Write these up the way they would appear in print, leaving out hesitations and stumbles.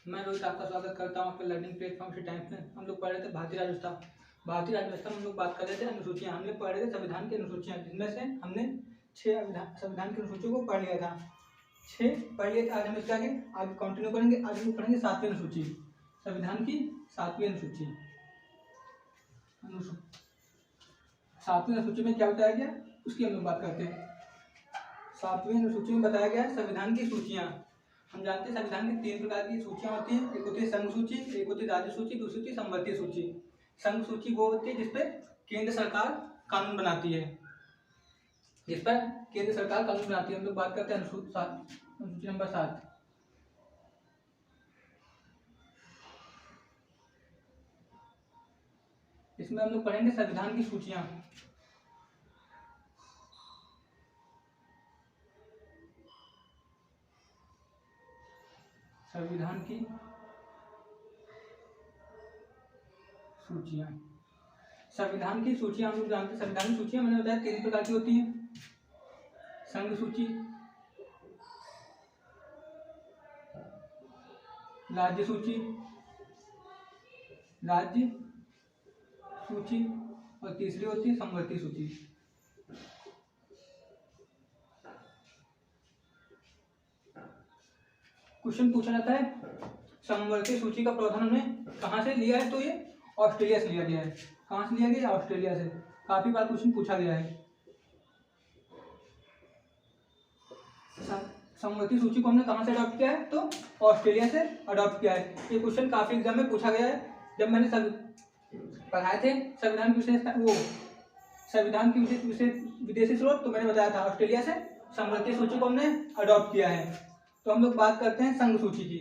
मैं रोहित आपका स्वागत करता हूँ आपके लर्निंग प्लेटफॉर्म से टाइम पे। हम लोग पढ़ रहे थे भारतीय राज्य व्यवस्था। भारतीय राज्य व्यवस्था में हम लोग बात कर रहे थे अनुसूचियाँ। हमने पढ़ रहे थे संविधान की अनुसूचियाँ, जिनमें से हमने 6 संविधान की अनुसूचियों को पढ़ लिया था। 6 पढ़ लिए थे। आज हम इसके आगे कंटिन्यू करेंगे। आज हम लोग पढ़ेंगे 7वीं अनुसूची, संविधान की 7वीं अनुसूची। 7वीं अनुसूची में क्या बताया गया उसकी हम लोग बात करते हैं। 7वीं अनुसूची में बताया गया है संविधान की सूचियाँ। हम जानते हैं संविधान की 3 प्रकार की सूचियाँ होती हैं। एक होती है संघ सूची, एक होती है राज्य सूची, दूसरी होती है संवर्ती सूची। संघ सूची वो होती है जिसपे केंद्र सरकार कानून बनाती है, जिस पर केंद्र सरकार कानून बनाती है। हम लोग बात करते हैं अनुसूची नंबर 7। इसमें हम लोग पढ़ेंगे संविधान की सूचियाँ। संविधान की सूचियाँ, संविधान की सूचियाँ हम लोग जानते हैं। संविधान की सूचियाँ मैंने बताया 3 प्रकार की होती हैं। संघ सूची, राज्य सूची, राज्य सूची और तीसरी होती है संवर्ती सूची। क्वेश्चन पूछा जाता है समवर्ती सूची का प्रावधान हमने कहाँ से लिया है, तो ये ऑस्ट्रेलिया से लिया गया है। कहाँ से लिया गया? ऑस्ट्रेलिया से। काफी बार क्वेश्चन पूछा गया है। समवर्ती सूची को हमने कहाँ से अडॉप्ट किया है? तो ऑस्ट्रेलिया से अडॉप्ट किया है। ये क्वेश्चन काफी एग्जाम में पूछा गया है। जब मैंने पढ़ाए थे संविधान की विशेषता, वो संविधान की विदेशी स्रोत, तो मैंने बताया था ऑस्ट्रेलिया से समवर्ती सूची को हमने अडॉप्ट किया है। तो हम लोग बात करते हैं संघ सूची की।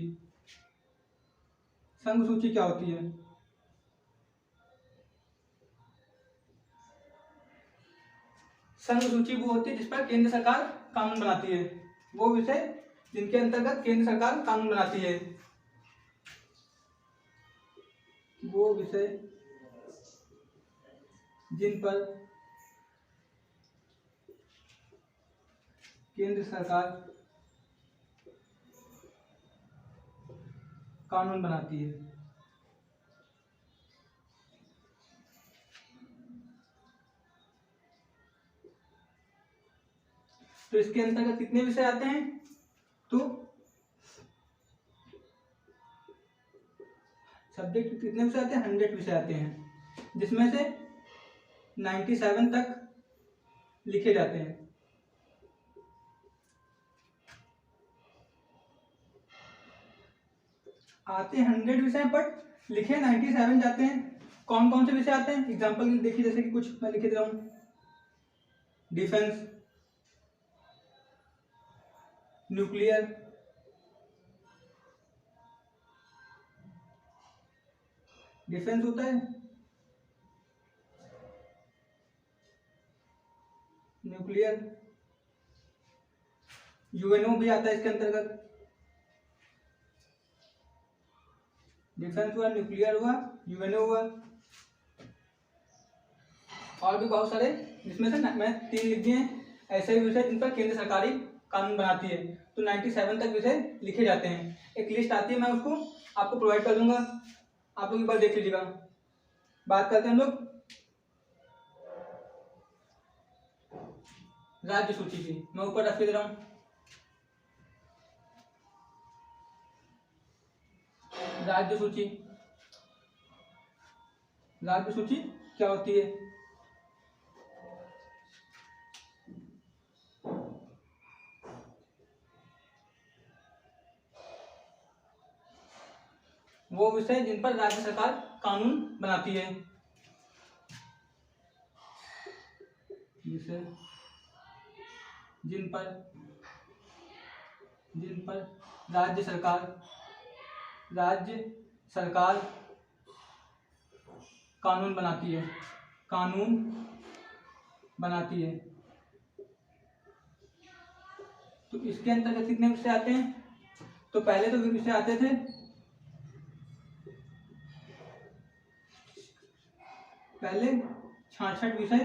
संघ सूची क्या होती है? संघ सूची वो होती है जिस पर केंद्र सरकार कानून बनाती है। वो विषय जिनके अंतर्गत केंद्र सरकार कानून बनाती है, वो विषय जिन पर केंद्र सरकार कानून बनाती है। तो इसके अंतर्गत कितने विषय आते हैं? तो सब्जेक्ट कितने विषय आते हैं? 100 विषय आते हैं, जिसमें से 97 तक लिखे जाते हैं। आते हैं 100 विषय, बट लिखे 97 जाते हैं। कौन कौन से विषय आते हैं? एग्जाम्पल देखिए, जैसे कि कुछ मैं लिख दे रहा हूं। डिफेंस, न्यूक्लियर, डिफेंस होता है, न्यूक्लियर, यूएनओ भी आता है इसके अंतर्गत। डिफेंस हुआ, न्यूक्लियर हुआ, यूएनओ हुआ, और भी बहुत सारे, जिसमें से मैं 3 लिख दिए हैं ऐसे ही विषय जिन पर केंद्र सरकारी कानून बनाती है। तो 97 तक विषय लिखे जाते हैं। एक लिस्ट आती है, मैं उसको आपको प्रोवाइड कर दूंगा, आप लोग एक बार देख लीजिएगा। बात करते हैं हम लोग राज्य सूची की। मैं ऊपर रख दे रहा हूं। राज्य सूची, राज्य सूची क्या होती है? वो विषय जिन पर राज्य सरकार कानून बनाती है। विषय जिन पर राज्य सरकार कानून बनाती है, कानून बनाती है। तो इसके अंतर्गत कितने विषय आते हैं? तो पहले तो विषय आते थे, पहले 66 विषय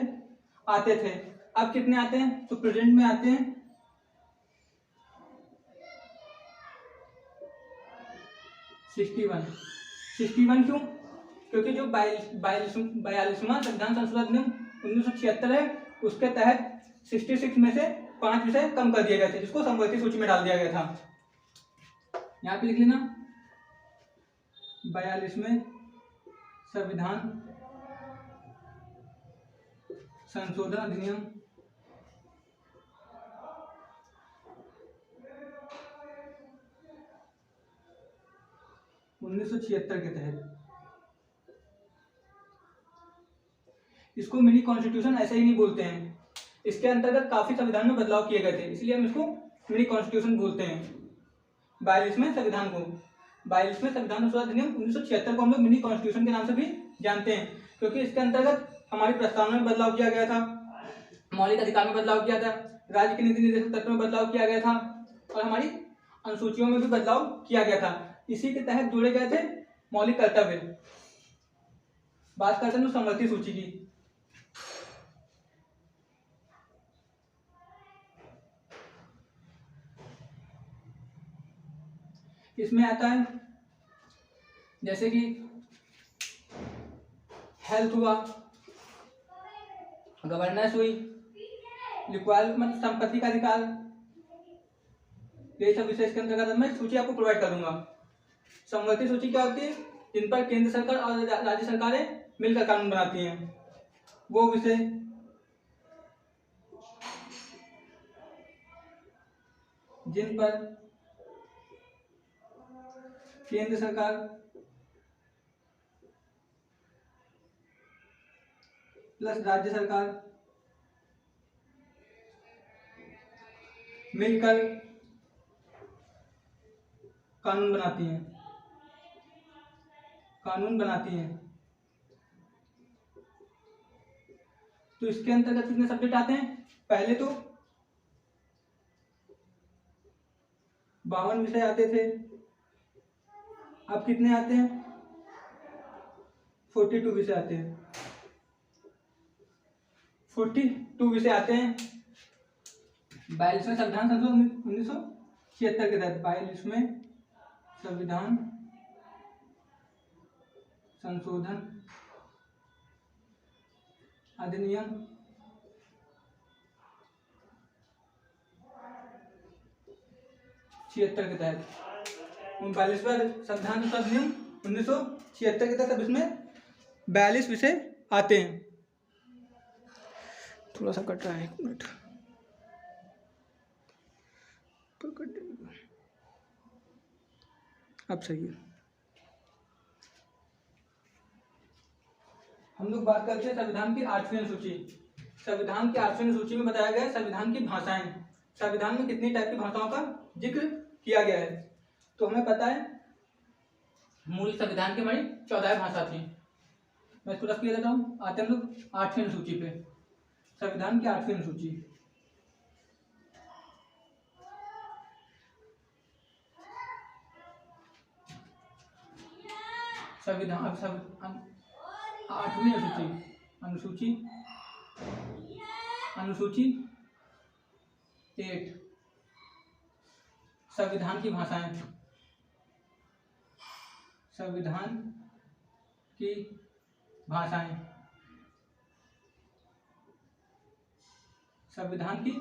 आते थे। अब कितने आते हैं? तो प्रेजेंट में आते हैं 61 क्यों? क्योंकि जो 42वां संविधान संशोधन अधिनियम 1976 है, उसके तहत 66 में से 5 विषय कम कर दिए गए थे, जिसको समवर्ती सूची में डाल दिया गया था। यहाँ पे लिख लेना 42वें संविधान संशोधन अधिनियम 1976 के तहत, इसको मिनी कॉन्स्टिट्यूशन ऐसे ही नहीं बोलते हैं, इसके अंतर्गत काफी संविधान में बदलाव किए गए थे, इसलिए हम इसको मिनी कॉन्स्टिट्यूशन बोलते हैं। 42वें संविधान संशोधन अधिनियम 1976 को हम लोग मिनी कॉन्स्टिट्यूशन के नाम से भी जानते हैं, क्योंकि इसके अंतर्गत हमारी प्रस्तावना में बदलाव किया गया था, मौलिक अधिकार में बदलाव किया था, राज्य के नीति निर्देशक तत्व में बदलाव किया गया था और हमारी अनुसूचियों में भी बदलाव किया गया था। इसी के तहत जोड़े गए थे मौलिक कर्तव्य। बात करते हैं समवर्ती सूची की। इसमें आता है जैसे कि हेल्थ हुआ, गवर्नेंस हुई, मतलब संपत्ति का अधिकार, ये सब विषय इसके अंतर्गत मैं सूची आपको प्रोवाइड करूंगा। समवर्ती सूची क्या होती है? जिन पर केंद्र सरकार और राज्य सरकारें मिलकर कानून बनाती हैं, वो विषय जिन पर केंद्र सरकार प्लस राज्य सरकार मिलकर कानून बनाती हैं। तो इसके अंतर्गत कितने सब्जेक्ट आते हैं? पहले तो 52 विषय आते थे, अब कितने आते हैं? 42 विषय आते हैं। 42 विषय आते हैं 42वें संविधान संशोधन 1976 के तहत। 42वें संविधान संशोधन अधिनियम 76 के तहत, 39वां संविधान संशोधन अधिनियम 1976 के तहत। अब इसमें 42 विषय आते हैं। थोड़ा सा कट रहा है, 1 मिनट। अब सही है। हम लोग बात करते हैं संविधान की 8वीं अनुसूची। संविधान की 8वीं अनुसूची में बताया गया है संविधान की भाषाएं। संविधान में कितनी टाइप की भाषाओं का जिक्र किया गया है? तो हमें पता है मूल संविधान की हमारी 14 भाषा थी। मैं इसको रख देता हूँ। आते हैं हम लोग 8वीं अनुसूची पे। संविधान की 8वीं अनुसूची। संविधान 8वीं अनुसूची 8 संविधान की भाषाएं। संविधान की भाषाएं। संविधान की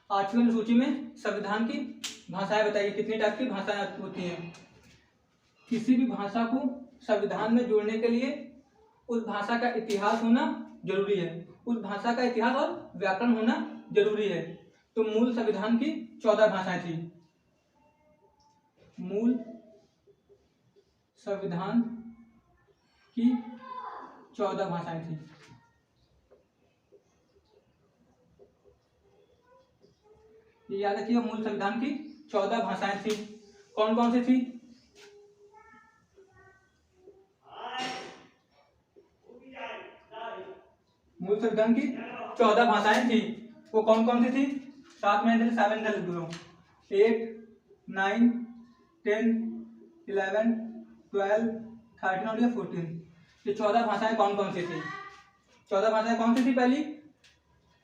8वीं अनुसूची में संविधान की भाषाएं बताइए, कितनी टाइप की भाषाएं होती हैं। किसी भी भाषा को संविधान में जोड़ने के लिए उस भाषा का इतिहास होना जरूरी है, उस भाषा का इतिहास और व्याकरण होना जरूरी है। तो मूल संविधान की 14 भाषाएं थी। मूल संविधान की 14 भाषाएं थी। ये याद रखिए, मूल संविधान की 14 भाषाएं थी। कौन कौन सी थी? मूल संविधान की 14 भाषाएं थी। वो कौन कौन सी थी? 7 में 7 लिख दो। 8, 9, 10, 11, 12, 13 और 14। ये 14 भाषाएं कौन कौन सी थी? 14 भाषाएं कौन सी थी? पहली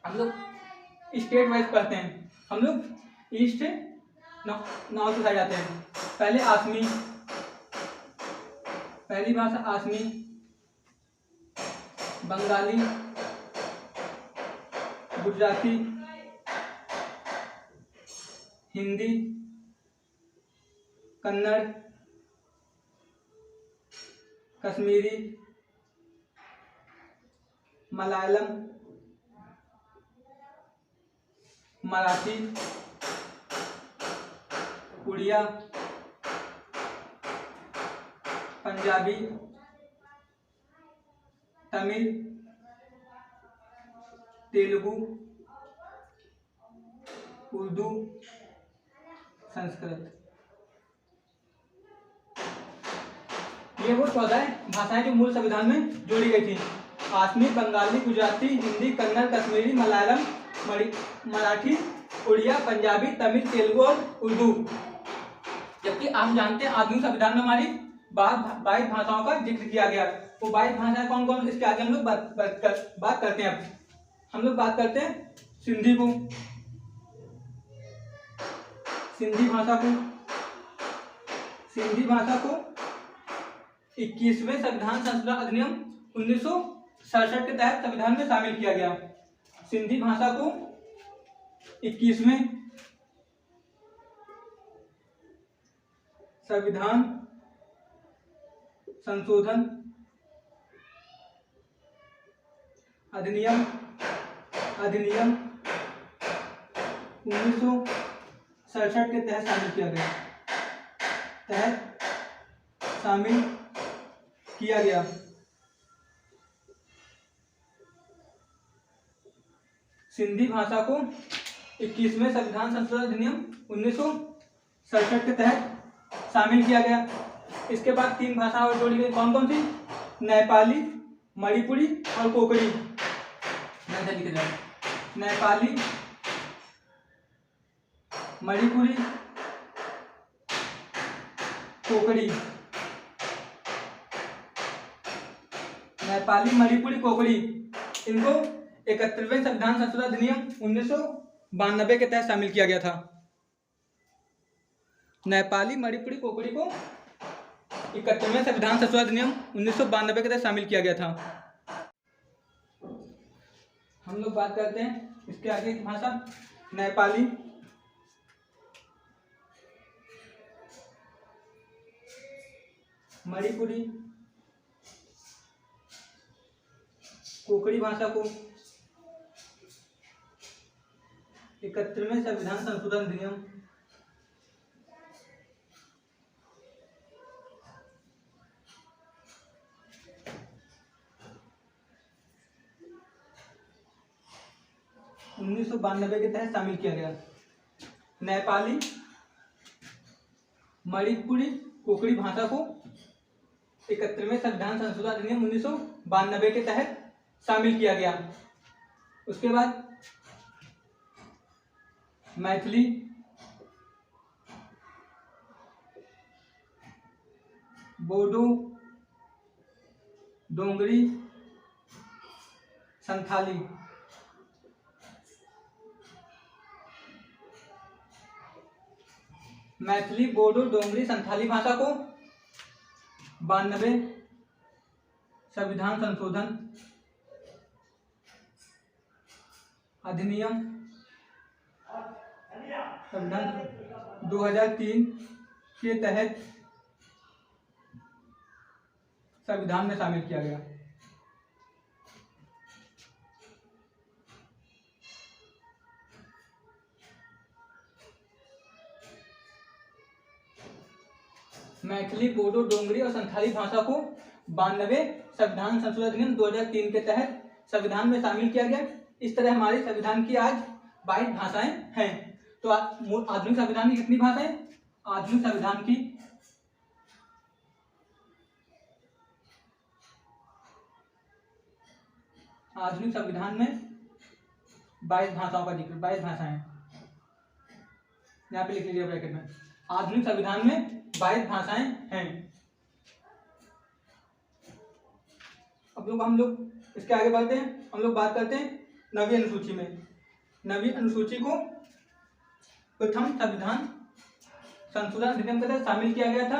हम लोग स्टेट वाइज पढ़ते हैं। हम लोग ईस्ट नॉर्थ साइड आते हैं। पहले आसमी, पहली भाषा आसमी, बंगाली, गुजराती, हिंदी, कन्नड़, कश्मीरी, मलयालम, मराठी, उड़िया, पंजाबी, तमिल, तेलुगु, उर्दू, संस्कृत। ये वो 14 भाषाएं जो मूल संविधान में जोड़ी गई थी। आसमी, बंगाली, गुजराती, हिंदी, कन्नड़, कश्मीरी, मलयालम, मराठी, उड़िया, पंजाबी, तमिल, तेलुगु और उर्दू। जबकि आप जानते हैं आधुनिक संविधान में हमारी 22 भाषाओं का जिक्र किया गया। वो 22 भाषाएं कौन कौन, इसके आगे हम लोग बात करते हैं। अब हम लोग बात करते हैं सिंधी को, सिंधी भाषा को 21वें संविधान संशोधन अधिनियम 1967 के तहत संविधान में शामिल किया गया। सिंधी भाषा को 21वें संविधान संशोधन अधिनियम 1967 के तहत शामिल किया गया। सिंधी भाषा को 21वें संविधान संशोधन अधिनियम 1967 के तहत शामिल किया गया। इसके बाद 3 भाषा और जोड़ी गई, कौन कौन सी? नेपाली, मणिपुरी और कोकड़ी। नेपाली, मणिपुरी, कोकड़ी। नेपाली, मणिपुरी, कोकड़ी, इनको 31वें संविधान संशोधन अधिनियम 1992 के तहत शामिल किया गया था। नेपाली, मणिपुरी, कोकड़ी को 31वें संविधान संशोधन अधिनियम 1992 के तहत शामिल किया गया था। हम लोग बात करते हैं इसके आगे की भाषा, नेपाली, मणिपुरी, कोकड़ी भाषा को 31वें संविधान संशोधन अधिनियम 1992 के तहत शामिल किया गया। नेपाली, मणिपुरी, कोकड़ी भाषा को 31वें संविधान संशोधन अधिनियम 1992 के तहत शामिल किया गया। उसके बाद मैथिली, बोडो, डोंगरी, संथाली। मैथिली, बोडो, डोंगरी, संथाली भाषा को 92 संविधान संशोधन अधिनियम संविधान 2003 के तहत संविधान में शामिल किया गया। मैथिली, बोडो, डोंगरी और संथाली भाषा को 92 संविधान संशोधन अधिनियम 2003 के तहत संविधान में शामिल किया गया। इस तरह हमारे संविधान की आज 22 भाषाएं हैं। तो आधुनिक संविधान की कितनी भाषाएं? आधुनिक संविधान में 22 भाषाओं का जिक्र, 22 भाषाएं यहाँ पे लिख लीजिए ब्रैकेट में। आधुनिक संविधान में 22 भाषाएं हैं। अब हम लोग इसके आगे बढ़ते हैं। हम लोग बात करते हैं 9वीं अनुसूची में। 9वीं अनुसूची को प्रथम संविधान संशोधन अधिनियम के तहत शामिल किया गया था।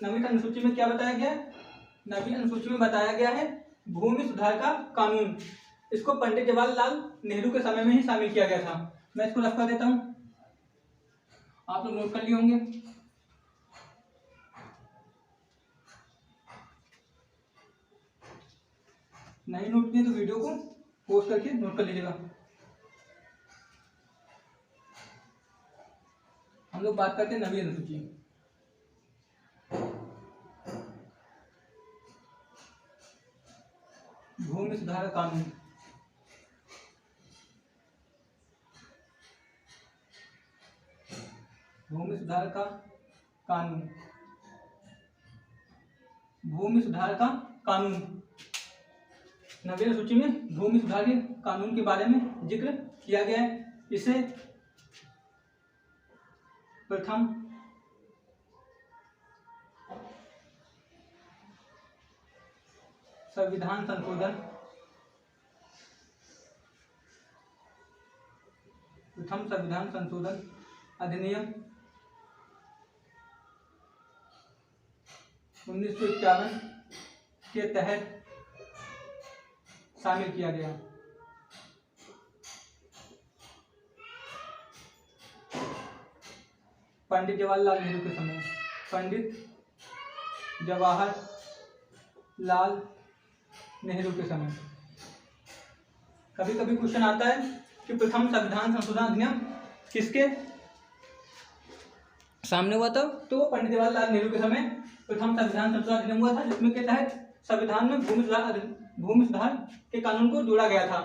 9वीं अनुसूची में क्या बताया गया? नवीं अनुसूची में बताया गया है भूमि सुधार का कानून। इसको पंडित जवाहरलाल नेहरू के समय में ही शामिल किया गया था। मैं इसको रख कर देता हूँ, आप लोग नोट कर लिए होंगे। नहीं नोट किए तो वीडियो को पोस्ट करके नोट कर लीजिएगा। हम लोग बात करते हैं नवीं अनुसूची। भूमि सुधार कानून। भूमि सुधार का कानून। भूमि सुधार का कानून। नवीं अनुसूची में भूमि सुधार के कानून के बारे में जिक्र किया गया है। इसे प्रथम संविधान संशोधन अधिनियम 1951 के तहत शामिल किया गया। पंडित जवाहरलाल नेहरू के समय। पंडित जवाहरलाल नेहरू के समय। कभी कभी क्वेश्चन आता है कि प्रथम संविधान संशोधन अधिनियम किसके सामने हुआ था, तो पंडित जवाहरलाल नेहरू के समय प्रथम संविधान संशोधन अधिनियम हुआ था, जिसमें के तहत संविधान में भूमि सुधार के कानून को जोड़ा गया था।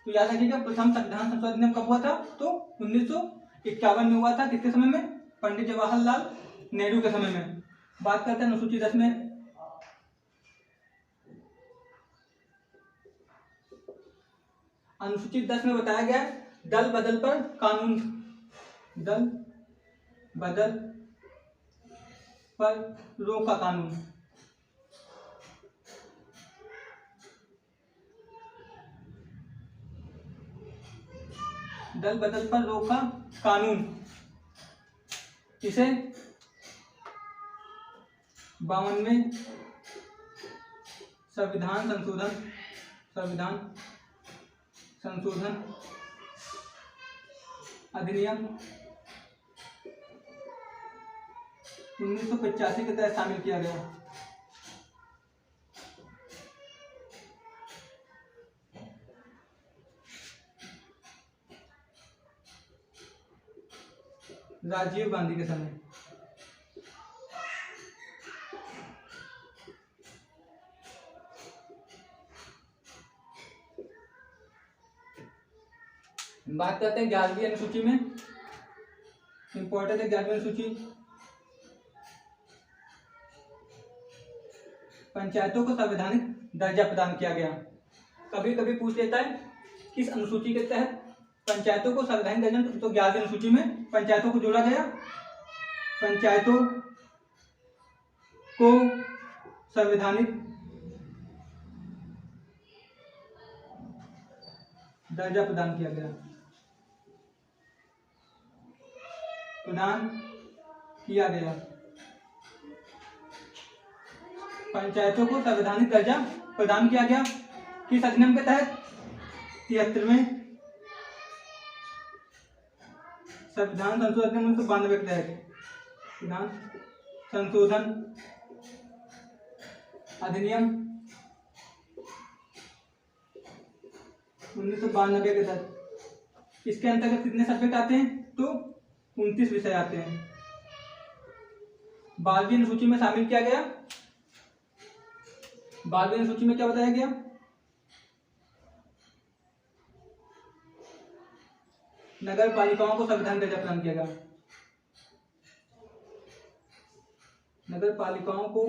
तो याद रखिएगा प्रथम संविधान संशोधन अधिनियम कब हुआ था, तो 1951 में हुआ था। किसके समय में? पंडित जवाहरलाल नेहरू के समय में। बात करते हैं अनुसूची 10 में। अनुसूची 10 में बताया गया दल बदल पर कानून। दल बदल पर रोक का कानून। दल बदल पर रोक का कानून। इसे 52वें संविधान संशोधन अधिनियम 1985 के तहत शामिल किया गया। राजीव गांधी के समय। बात करते हैं 11वीं अनुसूची में। इंपॉर्टेंट है 11वीं अनुसूची। पंचायतों को संवैधानिक दर्जा प्रदान किया गया। कभी कभी पूछ लेता है किस अनुसूची के तहत पंचायतों को संवैधानिक दर्जा, तो 11वीं अनुसूची में पंचायतों को जोड़ा गया। पंचायतों को संवैधानिक दर्जा प्रदान किया गया। पंचायतों को संवैधानिक दर्जा प्रदान किया गया। किस अधिनियम के तहत? 73वें संविधान संशोधन 1992 के तहत। संविधान संशोधन अधिनियम 1992 के तहत। इसके अंतर्गत कितने सब्जेक्ट आते हैं? तो 29 विषय आते हैं। 12वीं अनुसूची में शामिल किया गया। 12वीं अनुसूची में क्या बताया गया? नगर पालिकाओं को संवैधानिक दर्जा प्रदान किया गया। नगर पालिकाओं को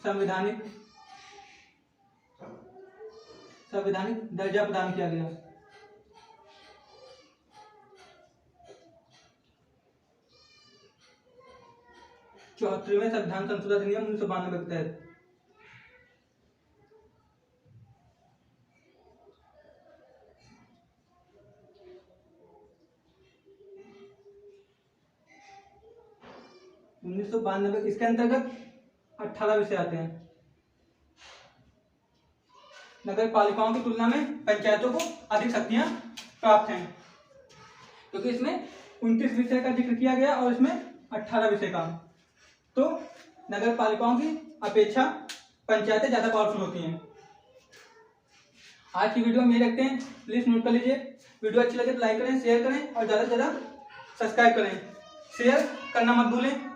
संवैधानिक दर्जा प्रदान किया गया। चौहत्तरवें संविधान संशोधन अधिनियम 1992 के तहत। इसके अंतर्गत 18 विषय आते हैं। नगर पालिकाओं की तुलना में पंचायतों को अधिक शक्तियां प्राप्त हैं, क्योंकि इसमें 29 विषय का जिक्र किया गया और इसमें 18 विषय का। तो नगर पालिकाओं की अपेक्षा पंचायतें ज्यादा पावरफुल होती हैं। आज की वीडियो में यही रखते हैं। प्लीज नोट कर लीजिए। वीडियो अच्छी लगे तो लाइक करें, शेयर करें और ज़्यादा से ज़्यादा सब्सक्राइब करें। शेयर करना मत भूलें।